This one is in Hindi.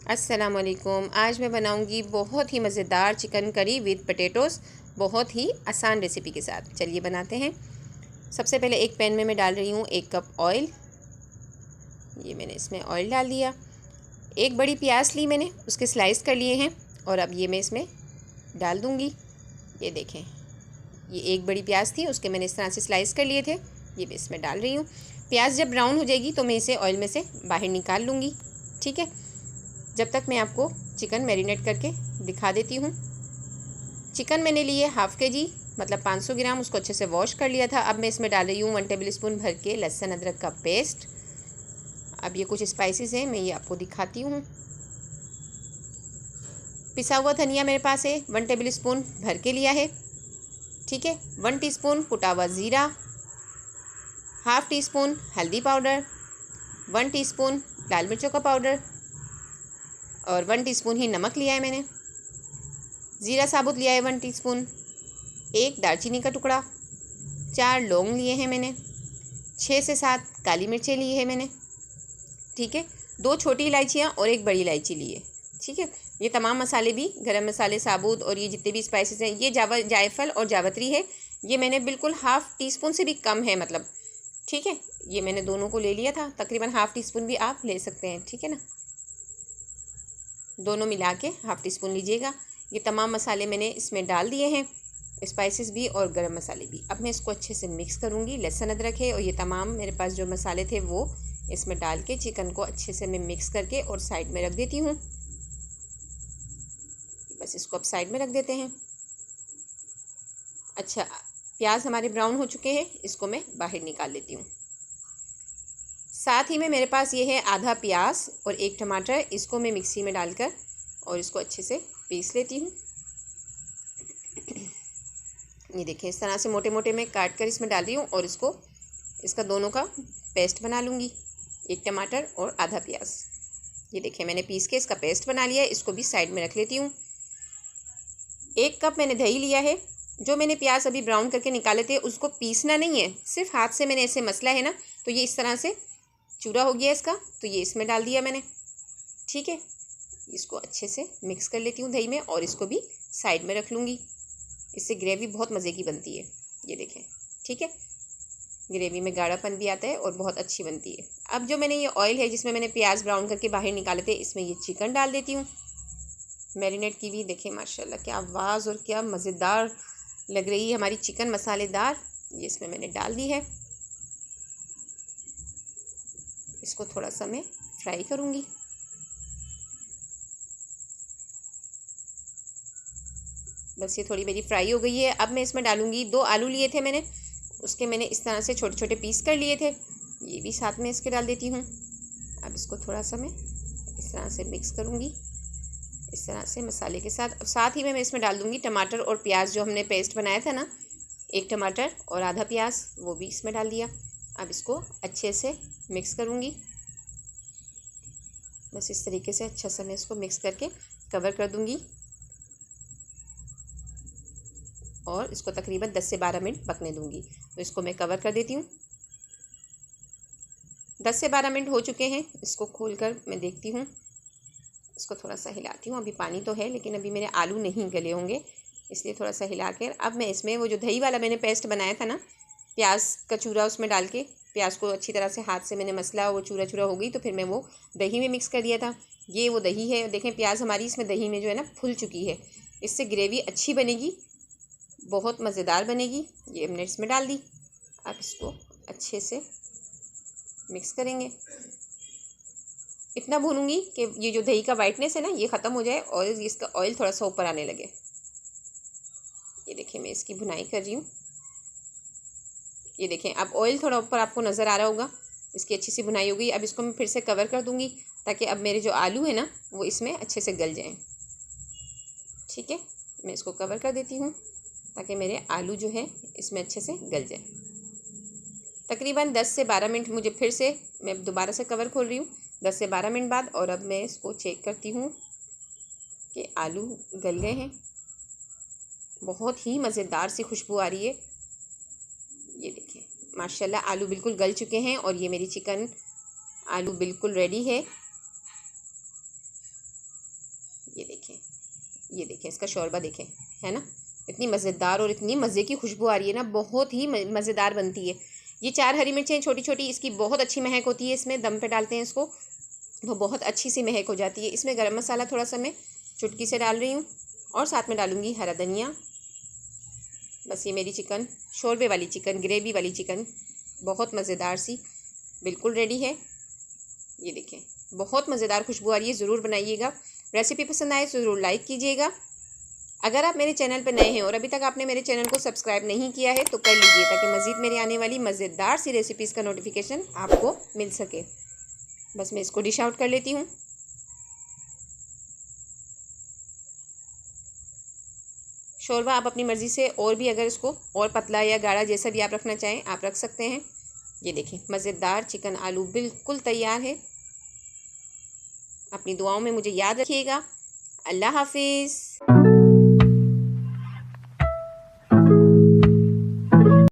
अस्सलामुअलैकुम। आज मैं बनाऊंगी बहुत ही मज़ेदार चिकन करी विद पोटैटोज़, बहुत ही आसान रेसिपी के साथ। चलिए बनाते हैं। सबसे पहले एक पैन में मैं डाल रही हूँ 1 कप ऑयल। ये मैंने इसमें ऑयल डाल दिया। एक बड़ी प्याज ली मैंने, उसके स्लाइस कर लिए हैं और अब ये मैं इसमें डाल दूँगी। ये देखें, ये एक बड़ी प्याज थी, उसके मैंने इस तरह से स्लाइस कर लिए थे। ये मैं इसमें डाल रही हूँ। प्याज जब ब्राउन हो जाएगी तो मैं इसे ऑयल में से बाहर निकाल लूँगी। ठीक है, जब तक मैं आपको चिकन मैरिनेट करके दिखा देती हूँ। चिकन मैंने लिए हाफ़ के जी, मतलब 500 ग्राम। उसको अच्छे से वॉश कर लिया था। अब मैं इसमें डाल रही हूँ 1 टेबल स्पून भर के लहसुन अदरक का पेस्ट। अब ये कुछ स्पाइसेस हैं, मैं ये आपको दिखाती हूँ। पिसा हुआ धनिया मेरे पास है, 1 टेबल स्पून भर के लिया है। ठीक है, 1 टीस्पून कुटा हुआ ज़ीरा, हाफ़ टी स्पून हल्दी पाउडर, 1 टीस्पून लाल मिर्चों का पाउडर और 1 टीस्पून ही नमक लिया है मैंने। ज़ीरा साबुत लिया है 1 टीस्पून, 1 दालचीनी का टुकड़ा, 4 लौंग लिए हैं मैंने, 6 से 7 काली मिर्चें ली है मैंने। ठीक है, 2 छोटी इलायचियाँ और 1 बड़ी इलायची ली है। ठीक है, ये तमाम मसाले भी गरम मसाले साबुत और ये जितने भी स्पाइसेस हैं, ये जायफल और जावित्री है। ये मैंने बिल्कुल हाफ़ टी स्पून से भी कम है, मतलब। ठीक है, ये मैंने दोनों को ले लिया था। तकरीबन हाफ़ टी स्पून भी आप ले सकते हैं। ठीक है ना, दोनों मिला के हाफ़ टी स्पून लीजिएगा। ये तमाम मसाले मैंने इसमें डाल दिए हैं, स्पाइसेस भी और गरम मसाले भी। अब मैं इसको अच्छे से मिक्स करूँगी। लहसुन अदरक है और ये तमाम मेरे पास जो मसाले थे वो इसमें डाल के चिकन को अच्छे से मैं मिक्स करके और साइड में रख देती हूँ। बस इसको अब साइड में रख देते हैं। अच्छा, प्याज हमारे ब्राउन हो चुके हैं, इसको मैं बाहर निकाल लेती हूँ। साथ ही में मेरे पास ये है आधा प्याज और 1 टमाटर। इसको मैं मिक्सी में डालकर और इसको अच्छे से पीस लेती हूँ। ये देखिए, इस तरह से मोटे मोटे मैं काट कर इसमें डाल रही हूँ और इसका दोनों का पेस्ट बना लूँगी। 1 टमाटर और आधा प्याज, ये देखिए मैंने पीस के इसका पेस्ट बना लिया है। इसको भी साइड में रख लेती हूँ। 1 कप मैंने दही लिया है। जो मैंने प्याज अभी ब्राउन करके निकाले थे उसको पीसना नहीं है, सिर्फ हाथ से मैंने ऐसे मसला है ना, तो ये इस तरह से चूरा हो गया इसका, तो ये इसमें डाल दिया मैंने। ठीक है, इसको अच्छे से मिक्स कर लेती हूँ दही में और इसको भी साइड में रख लूँगी। इससे ग्रेवी बहुत मज़े की बनती है, ये देखें। ठीक है, ग्रेवी में गाढ़ापन भी आता है और बहुत अच्छी बनती है। अब जो मैंने ये ऑयल है जिसमें मैंने प्याज ब्राउन करके बाहर निकाले थे, इसमें ये चिकन डाल देती हूँ मैरिनेट की हुई। देखें माशाल्लाह क्या आवाज़ और क्या मज़ेदार लग रही है हमारी चिकन, मसालेदार। ये इसमें मैंने डाल दी है। इसको थोड़ा सा मैं फ्राई करूँगी। बस ये थोड़ी मेरी फ्राई हो गई है। अब मैं इसमें डालूँगी 2 आलू लिए थे मैंने, उसके मैंने इस तरह से छोटे छोटे पीस कर लिए थे, ये भी साथ में इसके डाल देती हूँ। अब इसको थोड़ा सा मैं इस तरह से मिक्स करूँगी, इस तरह से मसाले के साथ। साथ ही में मैं इसमें डाल दूँगी टमाटर और प्याज, जो हमने पेस्ट बनाया था ना, 1 टमाटर और आधा प्याज, वो भी इसमें डाल दिया। अब इसको अच्छे से मिक्स करूँगी। बस इस तरीके से अच्छा सा मैं इसको मिक्स करके कवर कर दूँगी और इसको तकरीबन 10 से 12 मिनट पकने दूँगी। तो इसको मैं कवर कर देती हूँ। 10 से 12 मिनट हो चुके हैं। इसको खोलकर मैं देखती हूँ, इसको थोड़ा सा हिलाती हूँ। अभी पानी तो है लेकिन अभी मेरे आलू नहीं गले होंगे, इसलिए थोड़ा सा हिला कर अब मैं इसमें वो जो दही वाला मैंने पेस्ट बनाया था ना, प्याज का चूरा, उसमें डाल के प्याज को अच्छी तरह से हाथ से मैंने मसला, वो चूरा चूरा हो गई तो फिर मैं वो दही में मिक्स कर दिया था। ये वो दही है, देखें प्याज हमारी इसमें दही में जो है ना फुल चुकी है। इससे ग्रेवी अच्छी बनेगी, बहुत मज़ेदार बनेगी। ये हमने इसमें डाल दी। अब इसको अच्छे से मिक्स करेंगे। इतना भूनूंगी कि ये जो दही का वाइटनेस है ना ये ख़त्म हो जाए और इसका ऑयल थोड़ा सा ऊपर आने लगे। ये देखिए मैं इसकी भुनाई कर रही हूँ। ये देखें अब ऑयल थोड़ा ऊपर आपको नज़र आ रहा होगा, इसकी अच्छी सी भुनाई हो गई। अब इसको मैं फिर से कवर कर दूँगी ताकि अब मेरे जो आलू है ना वो इसमें अच्छे से गल जाएँ। ठीक है, मैं इसको कवर कर देती हूँ ताकि मेरे आलू जो है इसमें अच्छे से गल जाए। तकरीबन 10 से 12 मिनट मुझे फिर से, मैं दोबारा से कवर खोल रही हूँ 10 से 12 मिनट बाद, और अब मैं इसको चेक करती हूँ कि आलू गल गए हैं। बहुत ही मज़ेदार सी खुशबू आ रही है। ये देखिए माशाल्लाह आलू बिल्कुल गल चुके हैं और ये मेरी चिकन आलू बिल्कुल रेडी है। इसका शोरबा देखें, है ना, इतनी मज़ेदार और इतनी मज़े की खुशबू आ रही है ना, बहुत ही मज़ेदार बनती है। ये 4 हरी मिर्चें छोटी छोटी, इसकी बहुत अच्छी महक होती है। इसमें दम पे डालते हैं इसको तो बहुत अच्छी सी महक हो जाती है। इसमें गरम मसाला थोड़ा सा मैं चुटकी से डाल रही हूँ और साथ में डालूँगी हरा धनिया। बस ये मेरी चिकन, शोरबे वाली चिकन, ग्रेवी वाली चिकन बहुत मज़ेदार सी बिल्कुल रेडी है। ये देखें, बहुत मज़ेदार खुशबू आ रही है। ज़रूर बनाइएगा। रेसिपी पसंद आए तो ज़रूर लाइक कीजिएगा। अगर आप मेरे चैनल पर नए हैं और अभी तक आपने मेरे चैनल को सब्सक्राइब नहीं किया है तो कर लीजिए, ताकि मज़ीद मेरे आने वाली मज़ेदार सी रेसिपीज़ का नोटिफिकेशन आपको मिल सके। बस मैं इसको डिश आउट कर लेती हूँ। शोरबा आप अपनी मर्ज़ी से और भी, अगर इसको और पतला या गाढ़ा जैसा भी आप रखना चाहें आप रख सकते हैं। ये देखें, मज़ेदार चिकन आलू बिल्कुल तैयार है। अपनी दुआओं में मुझे याद रखिएगा। अल्लाह हाफिज़।